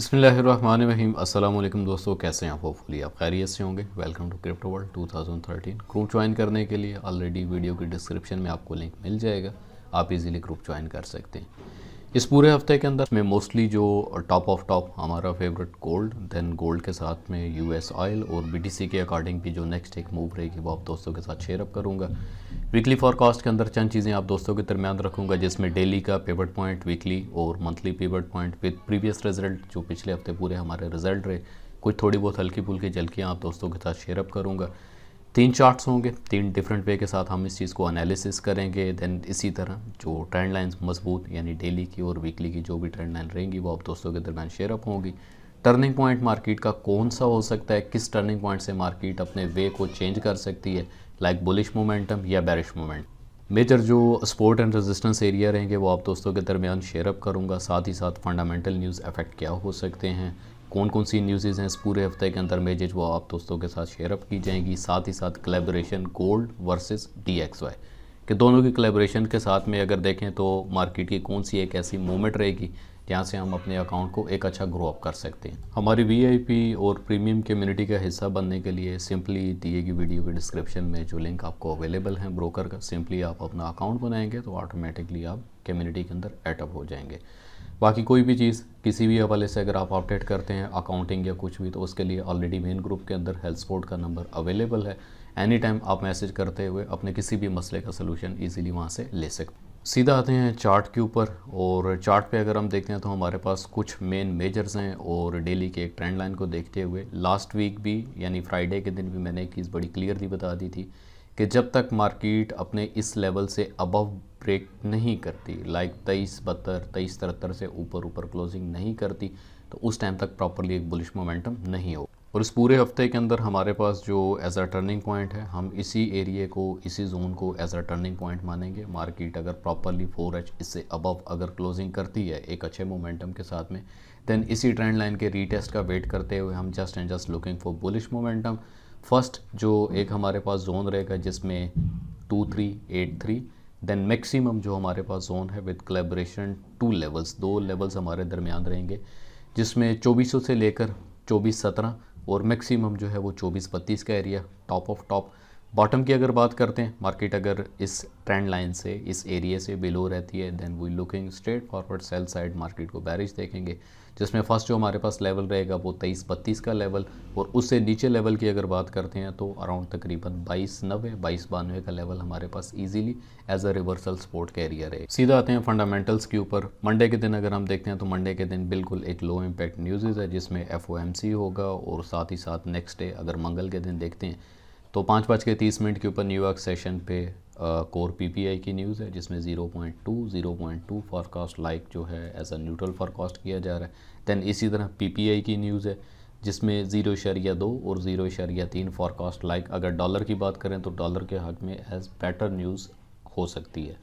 बिस्मिल्लाहिर्रहमानिर्रहीम। अस्सलाम वालेकुम दोस्तों, कैसे हैं आप? होपफुली आप खैरियत से होंगे। Welcome to crypto world 2013। Group join करने के लिए ऑलरेडी वीडियो की डिस्क्रिप्शन में आपको लिंक मिल जाएगा, आप इजीली ग्रुप ज्वाइन कर सकते हैं। इस पूरे हफ्ते के अंदर में मोस्टली जो टॉप ऑफ टॉप हमारा फेवरेट गोल्ड, देन गोल्ड के साथ में यूएस ऑयल और बीटीसी के अकॉर्डिंग भी जो नेक्स्ट एक मूव रहेगी वो आप दोस्तों के साथ शेयर अप करूँगा। वीकली फॉरकास्ट के अंदर चंद चीज़ें आप दोस्तों के दरमियान रखूँगा, जिसमें डेली का पिवट पॉइंट, वीकली और monthly pivot point with previous result, जो पिछले हफ्ते पूरे हमारे रिजल्ट रहे, कुछ थोड़ी बहुत हल्की फुल्की झलकियाँ आप दोस्तों के साथ शेयर अप करूँगा। 3 चार्ट्स होंगे, 3 डिफरेंट वे के साथ हम इस चीज़ को एनालिसिस करेंगे। देन इसी तरह जो ट्रेंड लाइंस मजबूत यानी डेली की और वीकली की जो भी ट्रेंड लाइन रहेंगी वो आप दोस्तों के दरमियान शेयर अप होंगी। टर्निंग पॉइंट मार्केट का कौन सा हो सकता है, किस टर्निंग पॉइंट से मार्केट अपने वे को चेंज कर सकती है, लाइक बुलिश मोमेंटम या बेरिश मोमेंट। मेजर जो सपोर्ट एंड रेजिस्टेंस एरिया रहेंगे वो आप दोस्तों के दरमियान शेयर अप करूँगा। साथ ही साथ फंडामेंटल न्यूज़ इफेक्ट क्या हो सकते हैं, कौन कौन सी न्यूज़ हैं इस पूरे हफ्ते के अंदर मेजर वो आप दोस्तों के साथ शेयर अप की जाएंगी। साथ ही साथ कोलैबोरेशन गोल्ड वर्सेस DXY कि दोनों की कोलैबोरेशन के साथ में अगर देखें तो मार्केट की कौन सी एक ऐसी मूवमेंट रहेगी जहाँ से हम अपने अकाउंट को एक अच्छा ग्रो अप कर सकते हैं। हमारी VIP और प्रीमियम कम्युनिटी का हिस्सा बनने के लिए सिंपली दिए गई वीडियो के डिस्क्रिप्शन में जो लिंक आपको अवेलेबल है ब्रोकर का, सिंपली आप अपना अकाउंट बनाएंगे तो ऑटोमेटिकली आप कम्युनिटी के अंदर एडअप हो जाएंगे। बाकी कोई भी चीज़ किसी भी हवाले से अगर आप अपडेट करते हैं अकाउंटिंग या कुछ भी, तो उसके लिए ऑलरेडी मेन ग्रुप के अंदर हेल्थ सपोर्ट का नंबर अवेलेबल है। एनी टाइम आप मैसेज करते हुए अपने किसी भी मसले का सलूशन इजीली वहाँ से ले सकते हैं। सीधा आते हैं चार्ट के ऊपर, और चार्ट पे अगर हम देखते हैं तो हमारे पास कुछ मेन मेजर्स हैं। और डेली के एक ट्रेंड लाइन को देखते हुए लास्ट वीक भी यानी फ्राइडे के दिन भी मैंने एक चीज़ बड़ी क्लियरली बता दी थी कि जब तक मार्केट अपने इस लेवल से अबव ब्रेक नहीं करती, लाइक 2372 2373 से ऊपर क्लोजिंग नहीं करती, तो उस टाइम तक प्रॉपरली एक बुलिश मोमेंटम नहीं हो। और इस पूरे हफ्ते के अंदर हमारे पास जो एज अ टर्निंग पॉइंट है, हम इसी एरिया को, इसी जोन को एज अ टर्निंग पॉइंट मानेंगे। मार्केट अगर प्रॉपरली 4H इससे अबव अगर क्लोजिंग करती है एक अच्छे मोमेंटम के साथ में, देन इसी ट्रेंड लाइन के रीटेस्ट का वेट करते हुए हम just and just looking for bullish momentum. First जो एक हमारे पास जोन रहेगा जिसमें 2383, देन मैक्सिमम जो हमारे पास जोन है विद कोलैबोरेशन 2 लेवल्स, 2 लेवल्स हमारे दरमियान रहेंगे, जिसमें 2400 से लेकर 2417 और मैक्सिमम जो है वो 2432 का area top of top. Bottom की अगर बात करते हैं, मार्केट अगर इस ट्रेंड लाइन से, इस एरिया से बिलो रहती है, then we looking straight forward sell side, market को बेरिश देखेंगे, जिसमें फर्स्ट जो हमारे पास लेवल रहेगा वो 2332 का लेवल, और उससे नीचे लेवल की अगर बात करते हैं तो अराउंड तकरीबन 2290 2292 का लेवल हमारे पास easily as a reversal support का एरिया रहेगा। सीधा आते हैं फंडामेंटल्स के ऊपर। मंडे के दिन अगर हम देखते हैं तो मंडे के दिन बिल्कुल एक लो इम्पैक्ट न्यूज़ है, जिसमें FOMC होगा, और साथ ही साथ नेक्स्ट डे अगर मंगल के दिन देखते हैं तो 5:30 के ऊपर न्यूयॉर्क सेशन पे कोर PPI की न्यूज़ है, जिसमें 0.2 फॉरकास्ट लाइक जो है एज अ न्यूट्रल फॉरकास्ट किया जा रहा है। देन इसी तरह PPI की न्यूज़ है जिसमें 0.2 और 0.3 फॉरकास्ट लाइक। अगर डॉलर की बात करें तो डॉलर के हक में एज बेटर न्यूज़ हो सकती है।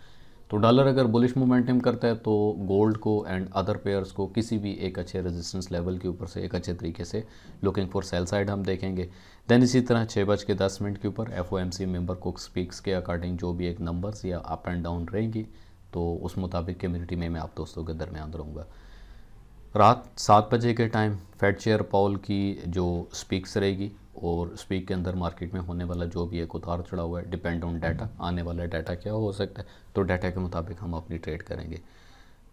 तो डॉलर अगर बुलिश मोमेंटम करता है तो गोल्ड को एंड अदर पेयर्स को किसी भी एक अच्छे रेजिस्टेंस लेवल के ऊपर से एक अच्छे तरीके से लुकिंग फॉर सेल साइड हम देखेंगे। देन इसी तरह 6:10 के ऊपर FOMC मेंबर कुक स्पीक्स के अकॉर्डिंग जो भी एक नंबर्स या अप एंड डाउन रहेंगी, तो उस मुताबिक कम्युनिटी में मैं आप दोस्तों के दरमियान रहूँगा। रात 7 बजे के टाइम फेड चेयर पॉल की जो स्पीक्स रहेगी, और स्पीक के अंदर मार्केट में होने वाला जो भी एक उतार चढ़ा हुआ है डिपेंड ऑन डाटा, आने वाला डाटा क्या हो सकता है, तो डाटा के मुताबिक हम अपनी ट्रेड करेंगे।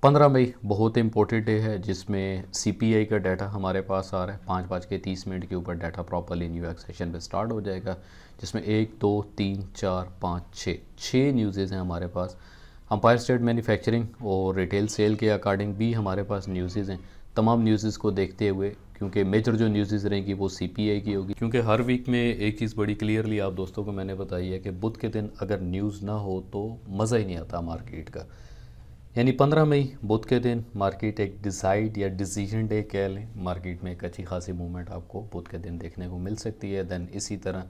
15 मई बहुत इंपॉर्टेंट डे है, जिसमें CPI का डाटा हमारे पास आ रहा है। 5:30 के ऊपर डाटा प्रॉपरली न्यूयॉर्क सेशन पे स्टार्ट हो जाएगा, जिसमें 1 2 3 4 5 6 न्यूज़ हैं हमारे पास। अंपायर स्टेट मैन्युफैक्चरिंग और रिटेल सेल के अकॉर्डिंग भी हमारे पास न्यूज़ हैं। तमाम न्यूज़ को देखते हुए, क्योंकि मेजर जो न्यूज़ रहेंगी वो CPI की होगी, क्योंकि हर वीक में एक चीज़ बड़ी क्लियरली आप दोस्तों को मैंने बताई है कि बुध के दिन अगर न्यूज़ ना हो तो मज़ा ही नहीं आता मार्केट का। यानी 15 मई बुध के दिन मार्केट एक डिसाइड या डिसीजन डे कह लें, मार्केट में एक अच्छी खासी मूवमेंट आपको बुध के दिन देखने को मिल सकती है। देन इसी तरह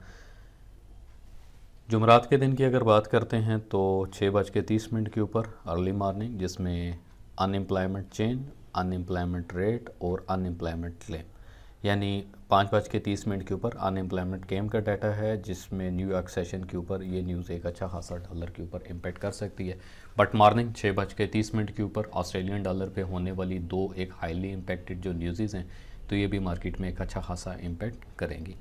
जुमरात के दिन की अगर बात करते हैं तो 6:30 के ऊपर अर्ली मॉर्निंग, जिसमें अनएम्प्लॉयमेंट चेन, अनएम्प्लॉयमेंट रेट और अनएम्प्लॉयमेंट क्लेम, यानी 5:30 के ऊपर अनएम्प्लॉयमेंट क्लेम का डाटा है, जिसमें न्यूयॉर्क सेशन के ऊपर ये न्यूज़ एक अच्छा खासा डॉलर के ऊपर इम्पैक्ट कर सकती है। बट मॉर्निंग 6:30 के ऊपर ऑस्ट्रेलियन डॉलर पे होने वाली दो एक हाईली इम्पैक्टेड जो न्यूज़ हैं, तो ये भी मार्केट में एक अच्छा खासा इम्पैक्ट करेंगी।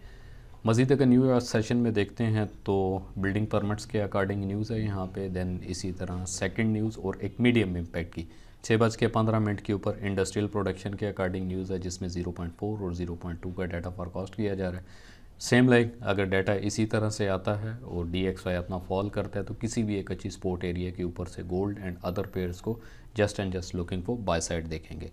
मज़ीद अगर न्यूयॉर्क सेशन में देखते हैं तो बिल्डिंग परमिट्स के अकॉर्डिंग न्यूज़ है यहाँ पे, देन इसी तरह सेकंड न्यूज़ और एक मीडियम इम्पैक्ट की 6:15 के ऊपर इंडस्ट्रियल प्रोडक्शन के अकॉर्डिंग न्यूज़ है, जिसमें 0.4 और 0.2 का डाटा फॉरकास्ट किया जा रहा है। सेम लाइक अगर डाटा इसी तरह से आता है और DXY अपना फॉल करता है, तो किसी भी एक अच्छी स्पोर्ट एरिया के ऊपर से गोल्ड एंड अदर पेयर्स को just and just looking for buy side देखेंगे।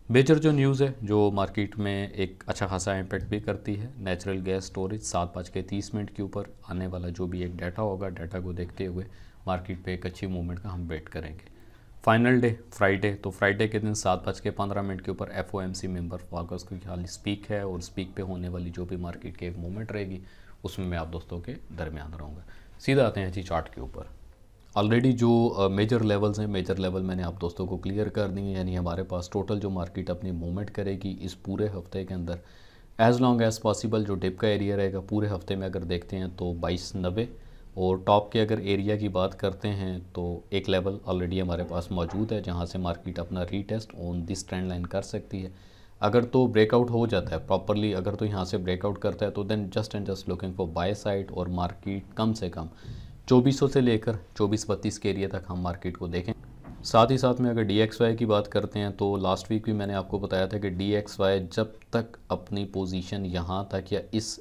मेजर जो न्यूज़ है जो मार्केट में एक अच्छा खासा इम्पैक्ट भी करती है, नेचुरल गैस स्टोरेज 7:30 के ऊपर आने वाला जो भी एक डाटा होगा, डाटा को देखते हुए मार्केट पे एक अच्छी मूवमेंट का हम वेट करेंगे। फाइनल डे फ्राइडे, तो फ्राइडे के दिन 7:15 के ऊपर FOMC मेंबर फोकस की खाली स्पीक है, और स्पीक पे होने वाली जो भी मार्केट की एक मूवमेंट रहेगी उसमें मैं आप दोस्तों के दरमियान रहूँगा। सीधा आते हैं जी चार्ट के ऊपर। ऑलरेडी जो मेजर लेवल्स हैं, मेजर लेवल मैंने आप दोस्तों को क्लियर कर दिए, यानी हमारे पास टोटल जो मार्केट अपनी मूवमेंट करेगी इस पूरे हफ्ते के अंदर एज़ लॉन्ग एज़ पॉसिबल जो डिप का एरिया रहेगा पूरे हफ्ते में अगर देखते हैं तो 2290, और टॉप के अगर एरिया की बात करते हैं तो एक लेवल ऑलरेडी हमारे पास मौजूद है जहाँ से मार्केट अपना retest on this trend line कर सकती है। अगर तो ब्रेकआउट हो जाता है प्रॉपरली, अगर तो यहाँ से ब्रेकआउट करता है तो then just and just looking for buy side, और मार्केट कम से कम 2400 से लेकर 2432 के एरिया तक हम मार्केट को देखें। साथ ही साथ में अगर DXY की बात करते हैं तो लास्ट वीक भी मैंने आपको बताया था कि DXY जब तक अपनी पोजीशन यहाँ तक या इस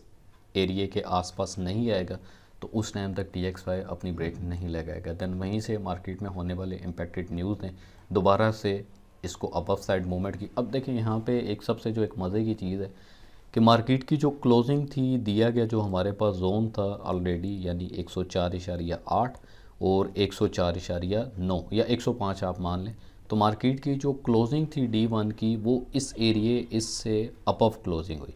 एरिया के आसपास नहीं आएगा तो उस टाइम तक DXY अपनी ब्रेक नहीं लगाएगा। देन वहीं से मार्केट में होने वाले इम्पैक्टेड न्यूज़ ने दोबारा से इसको अबव साइड मूवमेंट की। अब देखिए यहाँ पे एक सबसे जो एक मज़े की चीज़ है कि मार्केट की जो क्लोजिंग थी, दिया गया जो हमारे पास जोन था ऑलरेडी, यानी 104.8 और 104.9 या 105 आप मान लें, तो मार्केट की जो क्लोजिंग थी D1 की वो इस एरिए इससे अबव क्लोजिंग हुई।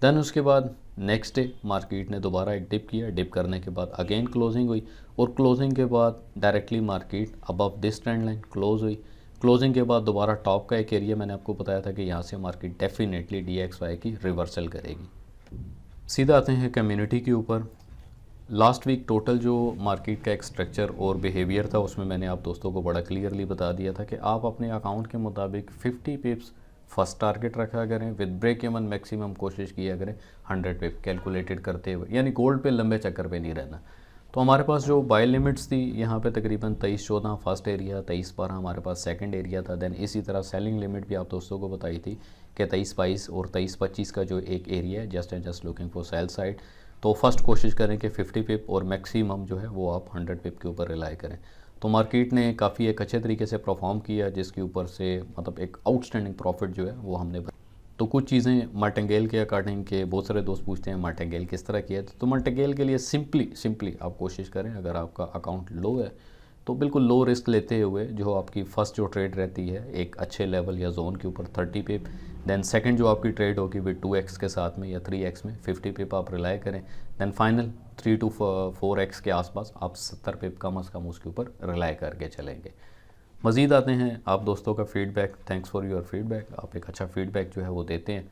देन उसके बाद नेक्स्ट डे मार्केट ने दोबारा एक डिप किया, डिप करने के बाद अगेन क्लोजिंग हुई, और क्लोजिंग के बाद directly market above this trend line close हुई। क्लोजिंग के बाद दोबारा टॉप का एक एरिया मैंने आपको बताया था कि यहाँ से मार्केट डेफिनेटली DXY की रिवर्सल करेगी। सीधा आते हैं कम्युनिटी के ऊपर। लास्ट वीक टोटल जो मार्केट का एक स्ट्रक्चर और बिहेवियर था उसमें मैंने आप दोस्तों को बड़ा क्लियरली बता दिया था कि आप अपने अकाउंट के मुताबिक 50 पिप्स फर्स्ट टारगेट रखा करें, विद ब्रेक इवन मैक्सिमम कोशिश किया करें 100 पिप कैलकुलेटेड करते हुए, यानी गोल्ड पे लंबे चक्कर पे नहीं रहना। तो हमारे पास जो बाय लिमिट्स थी यहाँ पे तकरीबन 23-14 फर्स्ट एरिया, 23-12 हमारे पास सेकंड एरिया था। देन इसी तरह सेलिंग लिमिट भी आप दोस्तों को बताई थी कि 23-22 और 23-25 का जो एक एरिया है just and just looking for sell side. तो फर्स्ट कोशिश करें कि 50 पिप और मैक्सिमम जो है वो आप 100 पिप के ऊपर रिलाई करें। तो मार्केट ने काफ़ी एक अच्छे तरीके से परफॉर्म किया, जिसके ऊपर से मतलब एक आउटस्टैंडिंग प्रॉफिट जो है वो हमने। तो कुछ चीज़ें मार्टिंगेल के अकॉर्डिंग के बहुत सारे दोस्त पूछते हैं मार्टिंगेल किस तरह किया है, तो मार्टिंगेल के लिए सिंपली आप कोशिश करें, अगर आपका अकाउंट लो है तो बिल्कुल लो रिस्क लेते हुए जो आपकी फ़र्स्ट जो ट्रेड रहती है एक अच्छे लेवल या जोन के ऊपर 30 पिप, देन सेकंड जो आपकी ट्रेड होगी विद 2x के साथ में या 3x में 50 पिप आप रिलाई करें, देन फाइनल 3 to 4x के आसपास आप 70 पिप कम अज़ कम उसके ऊपर रिलाई करके चलेंगे। मज़ीद आते हैं आप दोस्तों का feedback. Thanks for your feedback, आप एक अच्छा फीडबैक जो है वो देते हैं।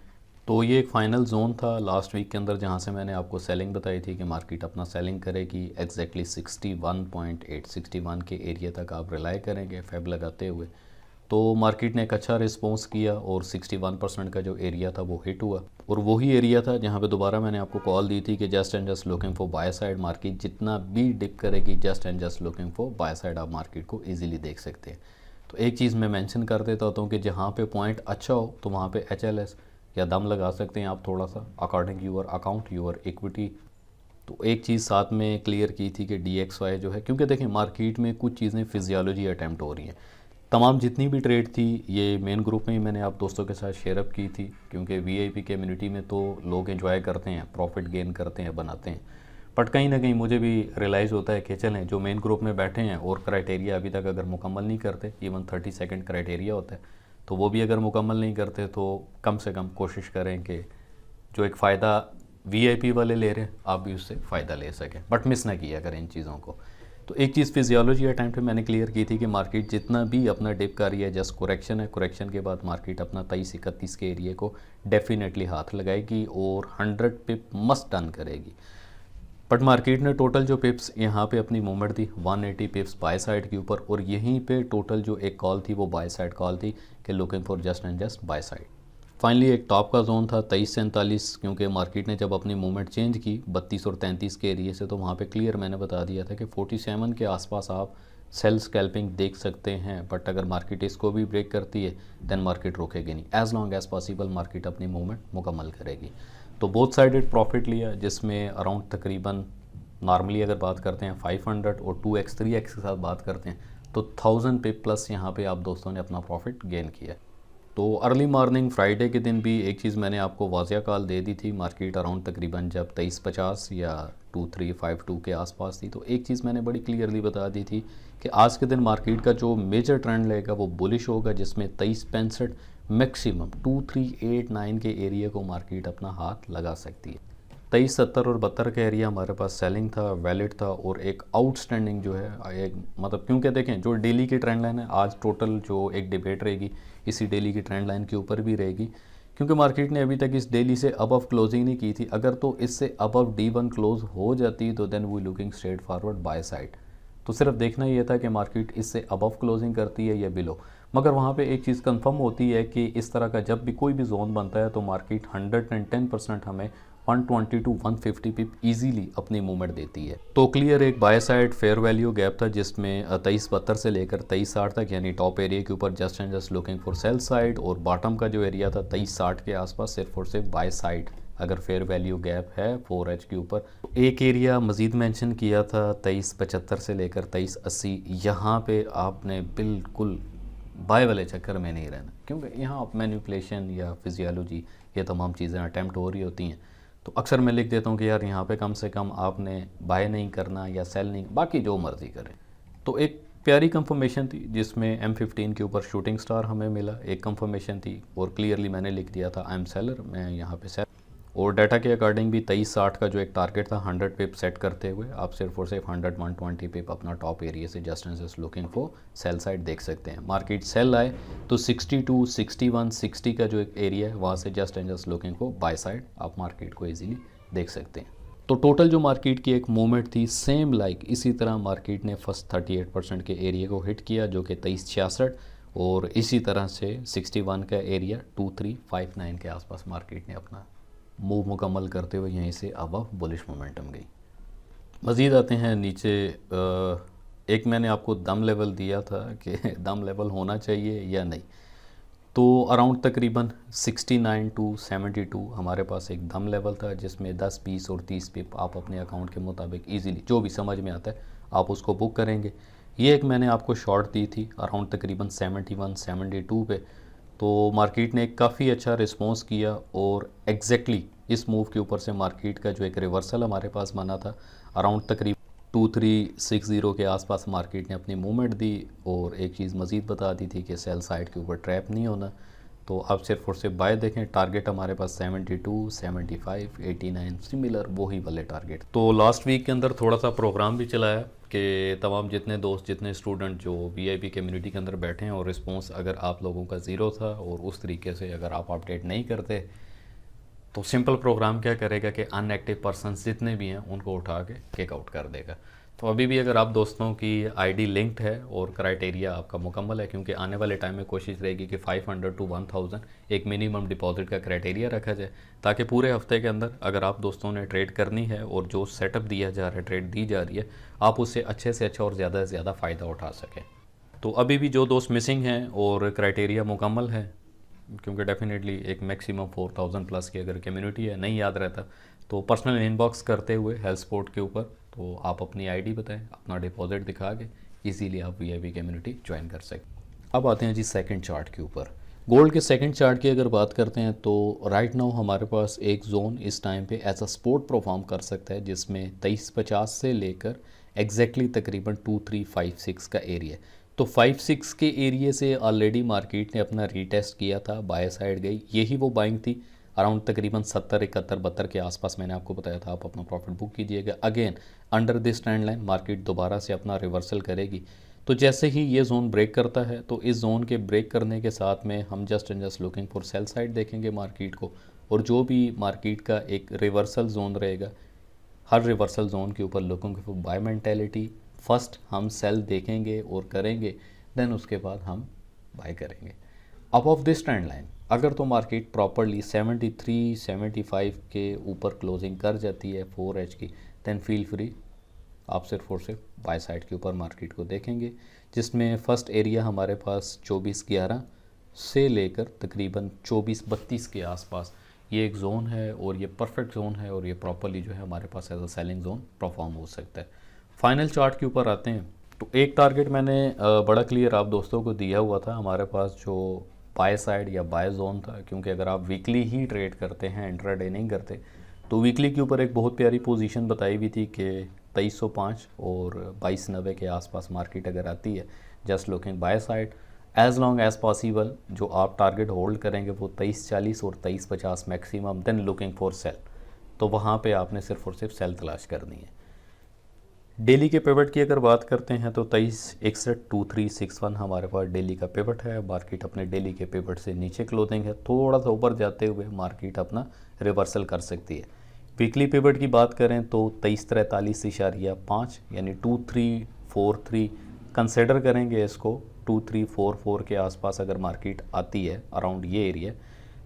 तो ये एक फ़ाइनल जोन था लास्ट वीक के अंदर जहाँ से मैंने आपको सेलिंग बताई थी कि मार्केट अपना सेलिंग करेगी एग्जैक्टली 61.8 61 के एरिया तक आप रिलाई करेंगे फेब लगाते हुए। तो मार्केट ने एक अच्छा रिस्पॉन्स किया और 61% का जो एरिया था वो हिट हुआ, और वही एरिया था जहाँ पे दोबारा मैंने आपको कॉल दी थी कि just and just looking for buy side. Market जितना भी डिप करेगी just and just looking for buy side आप मार्केट को इजीली देख सकते हैं। तो एक चीज़ मैं मेंशन कर देता हूँ कि जहाँ पे पॉइंट अच्छा हो तो वहाँ पे HLS या दम लगा सकते हैं आप थोड़ा सा according your account your equity. तो एक चीज़ साथ में क्लियर की थी कि DXY जो है, क्योंकि देखें मार्केट में कुछ चीज़ें फिजियोलॉजी अटैम्प्ट हो रही हैं। तमाम जितनी भी ट्रेड थी ये मेन ग्रुप में ही मैंने आप दोस्तों के साथ शेयर अप की थी, क्योंकि VIP कम्युनिटी में तो लोग एंजॉय करते हैं, प्रॉफिट गेन करते हैं, बनाते हैं। बट कहीं ना कहीं मुझे भी रियलाइज़ होता है कि चलें जो मेन ग्रुप में बैठे हैं और क्राइटेरिया अभी तक अगर मुकम्मल नहीं करते, इवन 30 सेकंड क्राइटेरिया होता है, तो वो भी अगर मुकम्मल नहीं करते तो कम से कम कोशिश करें कि जो एक फ़ायदा VIP वाले ले रहे हैं आप भी उससे फ़ायदा ले सकें, बट मिस ना किया करें इन चीज़ों को। तो एक चीज़ फिजियोलॉजी अटैम्प्ट मैंने क्लियर की थी कि मार्केट जितना भी अपना डिप कर रही है जस्ट करेक्शन है, करेक्शन के बाद मार्केट अपना 23-31 के एरिए को डेफिनेटली हाथ लगाएगी और 100 पिप मस्ट डन करेगी। बट मार्केट ने टोटल जो पिप्स यहाँ पे अपनी मूवमेंट दी 180 पिप्स बाय साइड के ऊपर, और यहीं पे टोटल जो एक कॉल थी वो बाय साइड कॉल थी कि looking for just and just by side. Finally एक टॉप का जोन था 23 से 39, क्योंकि मार्केट ने जब अपनी मूवमेंट चेंज की 32 और 33 के एरिए से, तो वहाँ पे क्लियर मैंने बता दिया था कि 47 के आसपास आप सेल स्कैल्पिंग देख सकते हैं। बट अगर मार्केट इसको भी ब्रेक करती है देन मार्केट रोकेगी नहीं, as long as possible market अपनी मूवमेंट मुकम्मल करेगी। तो बोथ साइडेड प्रॉफिट लिया, जिसमें अराउंड तकरीबन नॉर्मली अगर बात करते हैं 500 और 2x 3x के साथ बात करते हैं तो 1000 पे प्लस यहाँ पे आप दोस्तों ने अपना प्रॉफिट गेन किया। तो अर्ली मॉर्निंग फ्राइडे के दिन भी एक चीज़ मैंने आपको वाजिया कॉल दे दी थी, मार्केट अराउंड तकरीबन जब 2350 या 2352 के आसपास थी, तो एक चीज़ मैंने बड़ी क्लियरली बता दी थी कि आज के दिन मार्केट का जो मेजर ट्रेंड रहेगा वो बुलिश होगा, जिसमें 2365 मैक्सिमम 2389 के एरिया को मार्केट अपना हाथ लगा सकती है। 2370 और 72 का एरिया हमारे पास सेलिंग था, वैलिड था, और एक आउटस्टैंडिंग जो है एक मतलब, क्योंकि देखें जो डेली की ट्रेंड लाइन है आज टोटल जो एक डिबेट रहेगी इसी डेली की ट्रेंड लाइन के ऊपर भी रहेगी, क्योंकि मार्केट ने अभी तक इस डेली से अबव क्लोजिंग नहीं की थी। अगर तो इससे अबव D1 क्लोज हो जाती तो then we looking straight forward buy side. तो सिर्फ देखना ये था कि मार्केट इससे अबव क्लोजिंग करती है या बिलो, मगर वहाँ पे एक चीज़ कंफर्म होती है कि इस तरह का जब भी कोई भी जोन बनता है तो मार्केट 110% हमें 120 टू 150 पिप इजीली अपनी मूवमेंट देती है। तो क्लियर एक by side fair value gap था, जिसमें 2372 से लेकर 2360 तक, यानी टॉप एरिया के ऊपर just and just looking for sell side, और बॉटम का जो एरिया था 2360 के आसपास सिर्फ और सिर्फ बाय साइड अगर फेयर वैल्यू गैप है 4H के ऊपर। एक एरिया मजीद मेंशन किया था 2375 से लेकर 2380, यहाँ पे आपने बिल्कुल बाय वाले चक्कर में नहीं रहना, क्योंकि यहाँ आप मैनिपुलेशन या फिजियोलॉजी ये तमाम चीज़ें अटैम्प्ट हो रही होती हैं। तो अक्सर मैं लिख देता हूँ कि यार यहाँ पे कम से कम आपने बाय नहीं करना या सेल नहीं, बाकी जो मर्ज़ी करें। तो एक प्यारी कंफर्मेशन थी जिसमें M15 के ऊपर शूटिंग स्टार हमें मिला, एक कंफर्मेशन थी, और क्लियरली मैंने लिख दिया था आई एम सेलर, मैं यहाँ पे सेल। और डाटा के अकॉर्डिंग भी 2360 का जो एक टारगेट था 100 पिप सेट करते हुए आप सिर्फ और सिर्फ 100-120 पिप अपना टॉप एरिया से just and just looking for sell side देख सकते हैं। मार्केट सेल आए तो 62, 61, 60 का जो एक एरिया है वहाँ से just and just looking for buy side आप मार्केट को इजीली देख सकते हैं। तो टोटल जो मार्केट की एक मूवमेंट थी सेम लाइक इसी तरह मार्केट ने फर्स्ट 38% के एरिया को हिट किया जो कि 2366, और इसी तरह से 61 का एरिया 2359 के आसपास मार्केट ने अपना मूव मुकम्मल करते हुए यहीं से अबव बुलिश मोमेंटम गई। मज़ीद आते हैं नीचे। एक मैंने आपको दम लेवल दिया था कि दम लेवल होना चाहिए या नहीं, तो अराउंड तकरीबन 69 टू 72 हमारे पास एक दम लेवल था, जिसमें 10, 20 और 30 पिप आप अपने अकाउंट के मुताबिक इजीली जो भी समझ में आता है आप उसको बुक करेंगे। ये एक मैंने आपको शॉर्ट दी थी अराउंड तकरीबन 71, 72 पे, तो मार्केट ने काफ़ी अच्छा रिस्पॉन्स किया, और एग्जैक्टली इस मूव के ऊपर से मार्केट का जो एक रिवर्सल हमारे पास बना था अराउंड तकरीबन 2360 के आसपास मार्केट ने अपनी मूवमेंट दी, और एक चीज़ मज़ीद बता दी थी कि सेल साइड के ऊपर ट्रैप नहीं होना। तो आप सिर्फ और सिर्फ बाय देखें, टारगेट हमारे पास 72, 75, 89 सिमिलर वही वाले टारगेट। तो लास्ट वीक के अंदर थोड़ा सा प्रोग्राम भी चलाया कि तमाम जितने दोस्त जितने स्टूडेंट जो VIP कम्युनिटी के अंदर बैठे हैं, और रिस्पॉन्स अगर आप लोगों का ज़ीरो था और उस तरीके से अगर आप अपडेट नहीं करते तो सिंपल प्रोग्राम क्या करेगा कि अनएक्टिव पर्सनस जितने भी हैं उनको उठा के किक आउट कर देगा। तो अभी भी अगर आप दोस्तों की ID लिंक्ड है और क्राइटेरिया आपका मुकम्मल है, क्योंकि आने वाले टाइम में कोशिश रहेगी कि 500 टू 1000 एक मिनिमम डिपॉजिट का क्राइटेरिया रखा जाए, ताकि पूरे हफ्ते के अंदर अगर आप दोस्तों ने ट्रेड करनी है और जो सेटअप दिया जा रहा है, ट्रेड दी जा रही है, आप उससे अच्छे से अच्छा और ज़्यादा से ज़्यादा फ़ायदा उठा सकें। तो अभी भी जो दोस्त मिसिंग हैं और क्राइटेरिया मुकम्मल है, क्योंकि डेफिनेटली एक मैक्सिमम 4000 प्लस की अगर कम्युनिटी है, नहीं याद रहता तो पर्सनल इनबॉक्स करते हुए हेल्थ सपोर्ट के ऊपर तो आप अपनी ID बताएं, अपना डिपॉजिट दिखा के इजीली आप VIP कम्युनिटी ज्वाइन कर सकते। अब आते हैं जी सेकंड चार्ट के ऊपर। गोल्ड के सेकंड चार्ट की अगर बात करते हैं तो राइट नाउ हमारे पास एक जोन इस टाइम पे एज अ सपोर्ट परफॉर्म कर सकता है, जिसमें 2350 से लेकर एग्जैक्टली तकरीबन 2356 का एरिया। तो 56 के एरिए से ऑलरेडी मार्केट ने अपना रीटेस्ट किया था, बाय साइड गई, यही वो बाइंग थी अराउंड तकरीबन 70, 71, 72 के आसपास मैंने आपको बताया था, आप अपना प्रॉफिट बुक कीजिएगा। Again under this trend line market दोबारा से अपना रिवर्सल करेगी। तो जैसे ही ये जोन ब्रेक करता है तो इस जोन के ब्रेक करने के साथ में हम just and just looking for sell side देखेंगे मार्केट को। और जो भी मार्केट का एक रिवर्सल जोन रहेगा, हर रिवर्सल जोन के ऊपर looking for buy mentality, first हम सेल देखेंगे और करेंगे, देन उसके बाद हम बाय करेंगे। अबव दिस ट्रेंड लाइन अगर तो मार्केट प्रॉपरली 73, 75 के ऊपर क्लोजिंग कर जाती है 4H की, देन फील फ्री आप सिर्फ और सिर्फ बाय साइड के ऊपर मार्केट को देखेंगे, जिसमें फर्स्ट एरिया हमारे पास 24-11 से लेकर तकरीबन 24-32 के आसपास ये एक ज़ोन है और ये परफेक्ट ज़ोन है और ये प्रॉपरली जो है हमारे पास as a selling zone perform हो सकता है। फाइनल चार्ट के ऊपर आते हैं तो एक टारगेट मैंने बड़ा क्लियर आप दोस्तों को दिया हुआ था, हमारे पास जो बाय साइड या बाय जोन था, क्योंकि अगर आप वीकली ही ट्रेड करते हैं, इंट्राडे नहीं करते, तो वीकली के ऊपर एक बहुत प्यारी पोजीशन बताई हुई थी कि 2305 और 2290 के आसपास मार्केट अगर आती है, just looking buy side as long as possible जो आप टारगेट होल्ड करेंगे वो 2340 और 2350 maximum, then looking for sell. तो वहाँ पे आपने सिर्फ और सिर्फ सेल तलाश करनी है। डेली के पिवट की अगर बात करते हैं तो 2361 हमारे पास डेली का पिवट है। मार्केट अपने डेली के पिवट से नीचे क्लोजिंग है, थोड़ा सा ऊपर जाते हुए मार्केट अपना रिवर्सल कर सकती है। वीकली पिवट की बात करें तो 2343.5 यानी 2343 कंसिडर करेंगे इसको, 2344 के आसपास अगर मार्केट आती है अराउंड ये एरिया,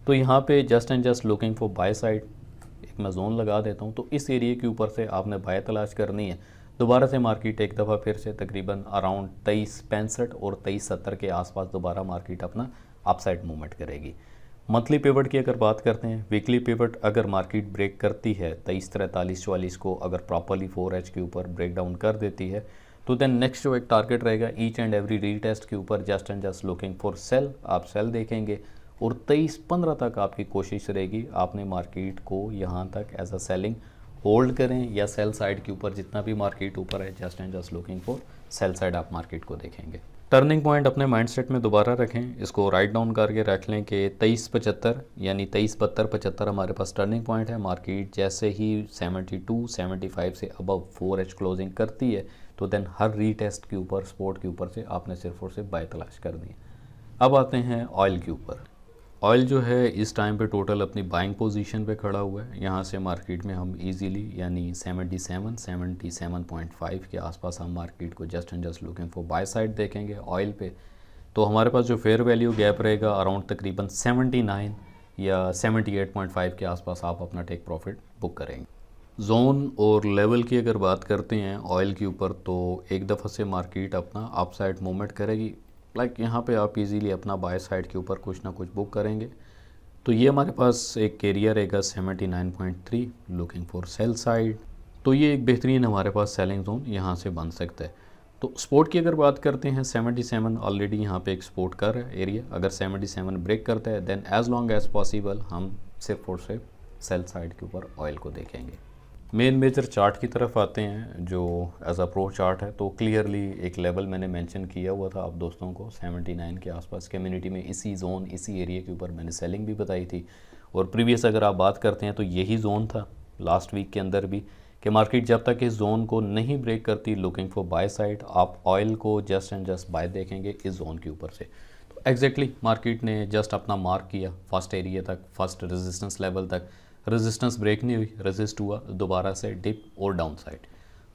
तो यहाँ पे just and just looking for buy side एक मैं जोन लगा देता हूँ। तो इस एरिया के ऊपर से आपने बाय तलाश करनी है। दोबारा से मार्केट एक दफ़ा फिर से तकरीबन अराउंड 2365 और 2370 के आसपास दोबारा मार्केट अपना अपसाइड मूवमेंट करेगी। मंथली पिवट की अगर बात करते हैं, वीकली पिवट अगर मार्केट ब्रेक करती है 2343-44 को अगर प्रॉपरली 4H के ऊपर ब्रेक डाउन कर देती है, तो देन नेक्स्ट जो एक टारगेट रहेगा ईच एंड एवरी रीटेस्ट के ऊपर just and just looking for cell, आप सेल देखेंगे और 2315 तक आपकी कोशिश रहेगी आपने मार्केट को यहाँ तक एज अ सेलिंग होल्ड करें या सेल साइड के ऊपर जितना भी मार्केट ऊपर है just and just looking for sell side आप मार्केट को देखेंगे। टर्निंग पॉइंट अपने माइंडसेट में दोबारा रखें, इसको राइट डाउन करके रख लें कि 2375 यानी 2372-75 हमारे पास टर्निंग पॉइंट है। मार्केट जैसे ही 72-75 से अबव 4H क्लोजिंग करती है तो देन हर रीटेस्ट के ऊपर सपोर्ट के ऊपर से आपने सिर्फ और सिर्फ बाय तलाश करनी है। अब आते हैं ऑयल के ऊपर। ऑयल जो है इस टाइम पे टोटल अपनी बाइंग पोजीशन पे खड़ा हुआ है। यहाँ से मार्केट में हम इजीली यानी 77-77.5 के आसपास हम मार्केट को just and just looking for buy side देखेंगे ऑयल पे। तो हमारे पास जो फेयर वैल्यू गैप रहेगा अराउंड तकरीबन 79 या 78.5 के आसपास आप अपना टेक प्रॉफिट बुक करेंगे। जोन और लेवल की अगर बात करते हैं ऑयल के ऊपर, तो एक दफ़ा से मार्केट अपना अप साइड मूवमेंट करेगी। यहाँ पे आप इजीली अपना बाय साइड के ऊपर कुछ ना कुछ बुक करेंगे। तो ये हमारे पास एक एरिया रहेगा 79.3 लुकिंग फॉर सेल साइड। तो ये एक बेहतरीन हमारे पास सेलिंग जोन यहाँ से बन सकता है। तो सपोर्ट की अगर बात करते हैं 77 ऑलरेडी यहाँ पे एक सपोर्ट कर रहा है एरिया। अगर 77 ब्रेक करता है then as long as possible हम सिर्फ और सिर्फ सेल साइड के ऊपर ऑयल को देखेंगे। मेन मेजर चार्ट की तरफ आते हैं जो एज अ प्रो चार्ट है। तो क्लियरली एक लेवल मैंने मेंशन किया हुआ था आप दोस्तों को 79 के आसपास कम्युनिटी में, इसी जोन इसी एरिया के ऊपर मैंने सेलिंग भी बताई थी। और प्रीवियस अगर आप बात करते हैं तो यही जोन था लास्ट वीक के अंदर भी कि मार्केट जब तक इस जोन को नहीं ब्रेक करती लुकिंग फॉर बाय साइड आप ऑयल को जस्ट एंड जस्ट बाय देखेंगे इस जोन के ऊपर से। तो एग्जैक्टली मार्केट ने जस्ट अपना मार्क किया फर्स्ट एरिया तक, फर्स्ट रेजिस्टेंस लेवल तक। रेजिस्टेंस ब्रेक नहीं हुई, रेजिस्ट हुआ दोबारा से डिप और डाउन साइड।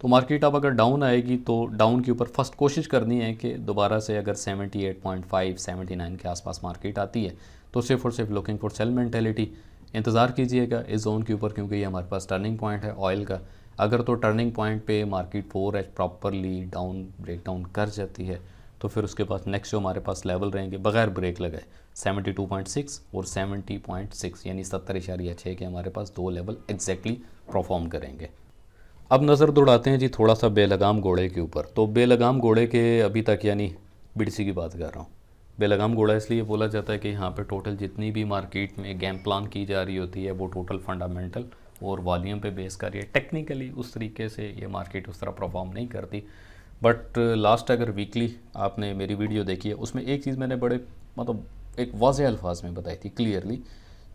तो मार्केट अब अगर डाउन आएगी तो डाउन के ऊपर फर्स्ट कोशिश करनी है कि दोबारा से अगर 78.5 79 के आसपास मार्केट आती है तो सिर्फ और सिर्फ लुकिंग फॉर सेल मेंटेलिटी इंतज़ार कीजिएगा इस जोन के ऊपर, क्योंकि ये हमारे पास टर्निंग पॉइंट है ऑयल का। अगर तो टर्निंग पॉइंट पे market 4H properly down break down कर जाती है तो फिर उसके बाद नेक्स्ट जो हमारे पास लेवल रहेंगे बगैर ब्रेक लगाए 72.6 और 70.6 यानी 70.6 के हमारे पास दो लेवल एग्जैक्टली परफॉर्म करेंगे। अब नज़र दौड़ाते हैं जी थोड़ा सा बेलगाम घोड़े के ऊपर। तो बेलगाम घोड़े के अभी तक यानी बिडसी की बात कर रहा हूँ। बेलगाम घोड़ा इसलिए बोला जाता है कि यहाँ पे टोटल जितनी भी मार्केट में गेम प्लान की जा रही होती है वो टोटल फंडामेंटल और वॉल्यूम पे बेस कर रही है। टेक्निकली उस तरीके से ये मार्केट उस तरह परफॉर्म नहीं करती। बट लास्ट अगर वीकली आपने मेरी वीडियो देखी है उसमें एक चीज़ मैंने बड़े मतलब एक वाज़ेह अल्फाज में बताई थी क्लियरली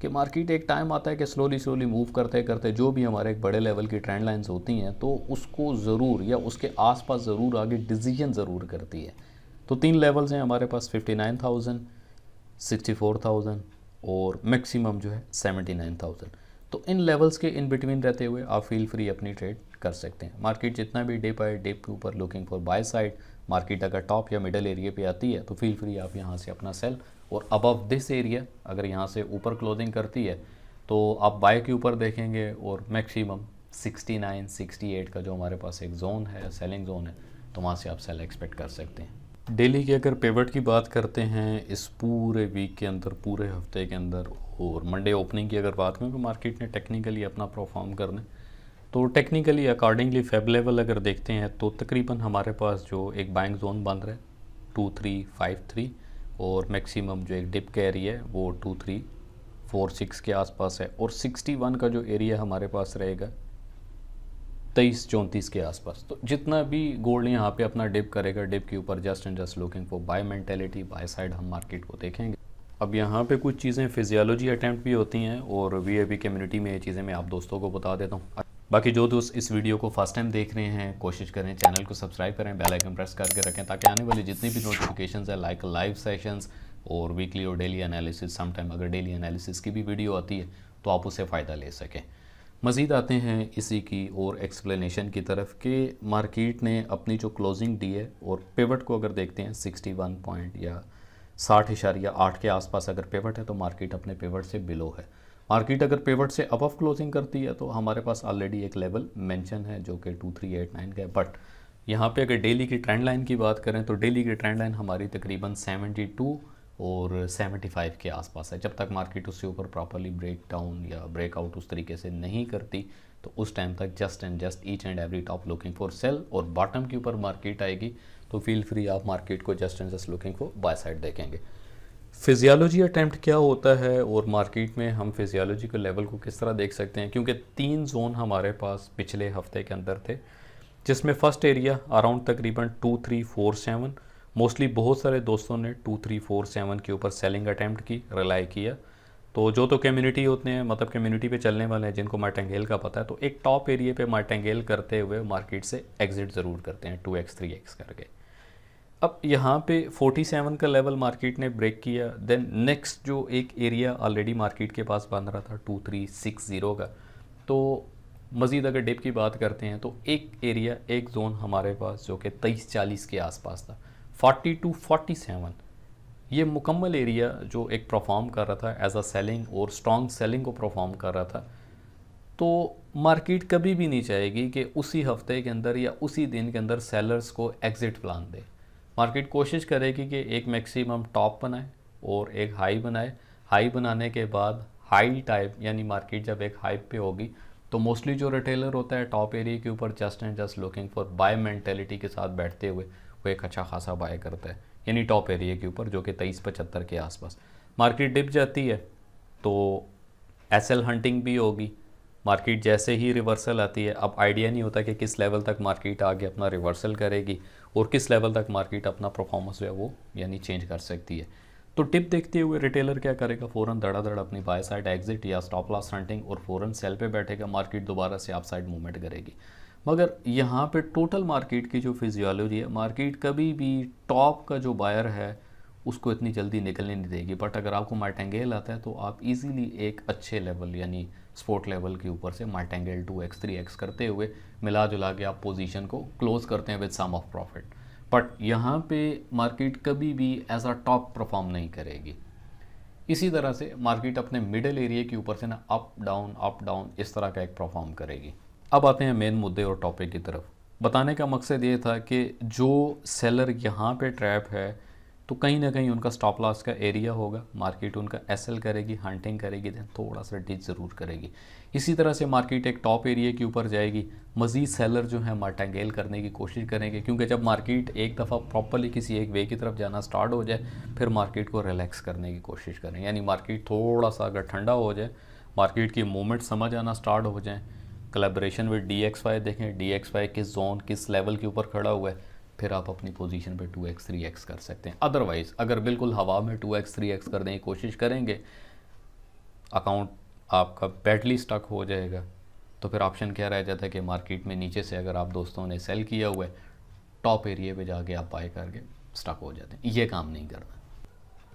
कि मार्केट एक टाइम आता है कि स्लोली मूव करते करते जो भी हमारे एक बड़े लेवल की ट्रेंड लाइंस होती हैं तो उसको ज़रूर या उसके आसपास ज़रूर आगे डिसीजन ज़रूर करती है। तो 3 लेवल्स हैं हमारे पास, 59,000, 64,000 और मैक्सिमम जो है 79,000। तो इन लेवल्स के इन बिटवीन रहते हुए आप फील फ्री अपनी ट्रेड कर सकते हैं। मार्केट जितना भी डिप आए, डिप के ऊपर looking for buy side, market अगर टॉप या मिडल एरिया पे आती है तो फील फ्री आप यहाँ से अपना सेल, और अबव दिस एरिया अगर यहाँ से ऊपर क्लोजिंग करती है तो आप बाय के ऊपर देखेंगे, और मैक्सिमम 69, 68 का जो हमारे पास एक जोन है, सेलिंग जोन है, तो वहाँ से आप सेल एक्सपेक्ट कर सकते हैं। डेली की अगर पिवट की बात करते हैं इस पूरे वीक के अंदर, पूरे हफ्ते के अंदर, और मंडे ओपनिंग की अगर बात करूँ तो मार्केट ने टेक्निकली अपना परफॉर्म करना, तो टेक्निकली अकॉर्डिंगली फेब लेवल अगर देखते हैं तो तकरीबन हमारे पास जो एक बाइंग जोन बन रहा है 2353, और मैक्सिमम जो एक डिप का एरिया है वो 2346 के आसपास है, और 61 का जो एरिया हमारे पास रहेगा 2334 के आसपास। तो जितना भी गोल्ड यहाँ पे अपना डिप करेगा, डिप के ऊपर just and just looking for buy mentality, buy side हम मार्केट को देखेंगे। अब यहाँ पे कुछ चीज़ें फिजियोलॉजी अटैम्प्ट भी होती हैं और वीआईपी कम्युनिटी में ये चीज़ें मैं आप दोस्तों को बता देता हूँ। बाकी जो दोस्त इस वीडियो को फर्स्ट टाइम देख रहे हैं कोशिश करें चैनल को सब्सक्राइब करें, बेल आइकन प्रेस करके रखें ताकि आने वाली जितनी भी नोटिफिकेशंस है लाइक लाइव सेशंस और वीकली और डेली एनालिसिस, समटाइम अगर डेली एनालिसिस की भी वीडियो आती है तो आप उससे फ़ायदा ले सकें। मज़ीद आते हैं इसी की और एक्सप्लेनेशन की तरफ कि मार्केट ने अपनी जो क्लोजिंग दी है और पिवट को अगर देखते हैं 61 पॉइंट या 60.8 के आसपास अगर पिवट है तो मार्केट अपने पिवट से बिलो है। मार्केट अगर पिवट से अबव क्लोजिंग करती है तो हमारे पास ऑलरेडी एक लेवल मेंशन है जो कि 2389 का है। बट यहाँ पे अगर डेली की ट्रेंड लाइन की बात करें तो डेली की ट्रेंड लाइन हमारी तकरीबन 72 और 75 के आसपास है। जब तक मार्केट उससे ऊपर प्रॉपरली ब्रेक डाउन या ब्रेकआउट उस तरीके से नहीं करती तो उस टाइम तक just and just each and every top looking for cell, और बॉटम के ऊपर मार्केट आएगी तो फील फ्री आप मार्केट को just and just looking for buy side देखेंगे। फिजियोलॉजी अटैम्प्ट क्या होता है और मार्केट में हम फिजियोलॉजी के लेवल को किस तरह देख सकते हैं, क्योंकि 3 जोन हमारे पास पिछले हफ्ते के अंदर थे, जिसमें फर्स्ट एरिया अराउंड तकरीबन 2347, मोस्टली बहुत सारे दोस्तों ने 2347 के ऊपर सेलिंग अटैम्प्ट की, रिलाई किया। तो जो तो कम्युनिटी होते हैं, मतलब कम्युनिटी पे चलने वाले हैं जिनको मार्टिंगेल का पता है, तो एक टॉप एरिया पे मार्टिंगेल करते हुए मार्केट से एग्जिट ज़रूर करते हैं 2x 3x करके। अब यहाँ पे 47 का लेवल मार्केट ने ब्रेक किया, देन नेक्स्ट जो एक एरिया ऑलरेडी मार्केट के पास बन रहा था 2360 का, तो मज़ीद अगर डिप की बात करते हैं तो एक एरिया, एक जोन हमारे पास जो कि 2340 के आसपास था, 40 to 47, ये मुकम्मल एरिया जो एक परफॉर्म कर रहा था एज अ सेलिंग और स्ट्रॉन्ग सेलिंग को परफॉर्म कर रहा था। तो मार्केट कभी भी नहीं चाहेगी कि उसी हफ्ते के अंदर या उसी दिन के अंदर सेलर्स को एग्ज़िट प्लान दे। मार्केट कोशिश करेगी कि एक मैक्सिमम टॉप बनाए और एक हाई बनाए। हाई बनाने के बाद हाई टाइप, यानी मार्केट जब एक हाई पे होगी तो मोस्टली जो रिटेलर होता है टॉप एरिया के ऊपर just and just looking for buy mentality के साथ बैठते हुए वो एक अच्छा खासा बाय करता है, यानी टॉप एरिया के ऊपर जो कि 2375 के आसपास। मार्केट डिप जाती है तो एसएल हंटिंग भी होगी। मार्केट जैसे ही रिवर्सल आती है, अब आइडिया नहीं होता कि किस लेवल तक मार्केट आगे अपना रिवर्सल करेगी और किस लेवल तक मार्केट अपना परफॉर्मेंस जो है वो यानी चेंज कर सकती है। तो टिप देखते हुए रिटेलर क्या करेगा, फ़ौरन धड़ाधड़ अपनी बाय साइड एग्जिट या स्टॉप लॉस हंटिंग और फ़ौरन सेल पे बैठेगा, मार्केट दोबारा से अप साइड मूवमेंट करेगी। मगर यहाँ पे टोटल मार्केट की जो फिजियोलॉजी है, मार्केट कभी भी टॉप का जो बायर है उसको इतनी जल्दी निकलने नहीं देगी। बट अगर आपको मार्टिंगेल आता है तो आप इजीली एक अच्छे लेवल यानी स्पोर्ट लेवल के ऊपर से मार्टिंगेल 2x 3x करते हुए मिला जुला के आप पोजीशन को क्लोज करते हैं with some of profit. But यहाँ पे मार्केट कभी भी एज अ टॉप परफॉर्म नहीं करेगी। इसी तरह से मार्केट अपने मिडिल एरिया के ऊपर से ना अप डाउन इस तरह का एक परफॉर्म करेगी। अब आते हैं मेन मुद्दे और टॉपिक की तरफ। बताने का मकसद ये था कि जो सेलर यहाँ पे ट्रैप है तो कहीं ना कहीं उनका स्टॉप लॉस का एरिया होगा, मार्केट उनका एसएल करेगी, हंटिंग करेगी, देन थोड़ा सा डिच ज़रूर करेगी। इसी तरह से मार्केट एक टॉप एरिया के ऊपर जाएगी, मज़ीद सेलर जो है मार्टिंगेल करने की कोशिश करेंगे, क्योंकि जब मार्केट एक दफ़ा प्रॉपरली किसी एक वे की तरफ जाना स्टार्ट हो जाए फिर मार्केट को रिलैक्स करने की कोशिश करें, यानी मार्केट थोड़ा सा अगर ठंडा हो जाए, मार्केट की मूवमेंट समझ आना स्टार्ट हो जाए, कोलैबोरेशन विद DXY देखें, DXY किस जोन किस लेवल के ऊपर खड़ा हुआ है, फिर आप अपनी पोजीशन पे 2x 3x कर सकते हैं। अदरवाइज़ अगर बिल्कुल हवा में 2x 3x करने की कोशिश करेंगे, अकाउंट आपका बैडली स्टक हो जाएगा, तो फिर ऑप्शन क्या रह जाता है कि मार्केट में नीचे से अगर आप दोस्तों ने सेल किया हुआ है, टॉप एरिया पे जाके आप बाय करके स्टक हो जाते हैं। ये काम नहीं करना।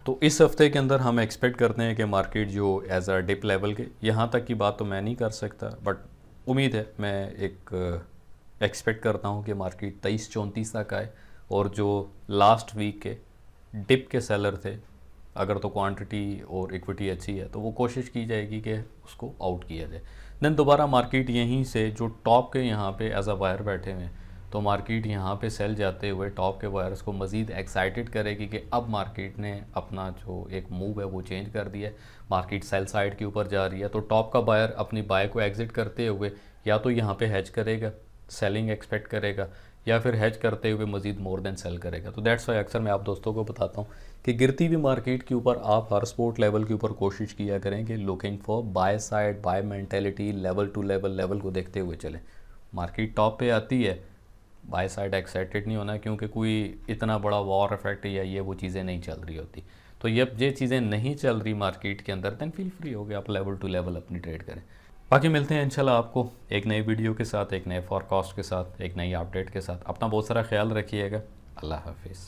तो इस हफ्ते के अंदर हम एक्सपेक्ट करते हैं कि मार्केट जो एज अ डिप लेवल के, यहाँ तक की बात तो मैं नहीं कर सकता, बट उम्मीद है, मैं एक एक्सपेक्ट करता हूँ कि मार्केट 23-34 तक आए, और जो लास्ट वीक के डिप के सेलर थे, अगर तो क्वांटिटी और इक्विटी अच्छी है तो वो कोशिश की जाएगी कि उसको आउट किया जाए। देन दोबारा मार्केट यहीं से जो टॉप के यहाँ पे एज अ बायर बैठे हुए हैं, तो मार्केट यहाँ पे सेल जाते हुए टॉप के बायर्स को मज़ीद एक्साइटेड करेगी कि अब मार्केट ने अपना जो एक मूव है वो चेंज कर दिया है, मार्केट सेल साइड के ऊपर जा रही है। तो टॉप का बायर अपनी बाय को एग्जिट करते हुए या तो यहाँ पे हेज करेगा, सेलिंग एक्सपेक्ट करेगा, या फिर हेज करते हुए मज़ीद मोर देन सेल करेगा। तो दैट्स वाई अक्सर मैं आप दोस्तों को बताता हूँ कि गिरती हुई मार्केट के ऊपर आप हर सपोर्ट लेवल के ऊपर कोशिश किया करें कि looking for buy side, buy mentality, level to level को देखते हुए चलें। मार्केट टॉप पे आती है, बाय साइड एक्साइटेड नहीं होना, क्योंकि कोई इतना बड़ा वॉर इफेक्ट या ये वो चीज़ें नहीं चल रही होती। तो ये चीज़ें नहीं चल रही मार्केट के अंदर, देन फील फ्री हो गए आप लेवल टू लेवल अपनी ट्रेड करें। बाकी मिलते हैं इंशाल्लाह आपको एक नई वीडियो के साथ, एक नए फॉरकास्ट के साथ, एक नई अपडेट के साथ। अपना बहुत सारा ख्याल रखिएगा। अल्लाह हाफिज़।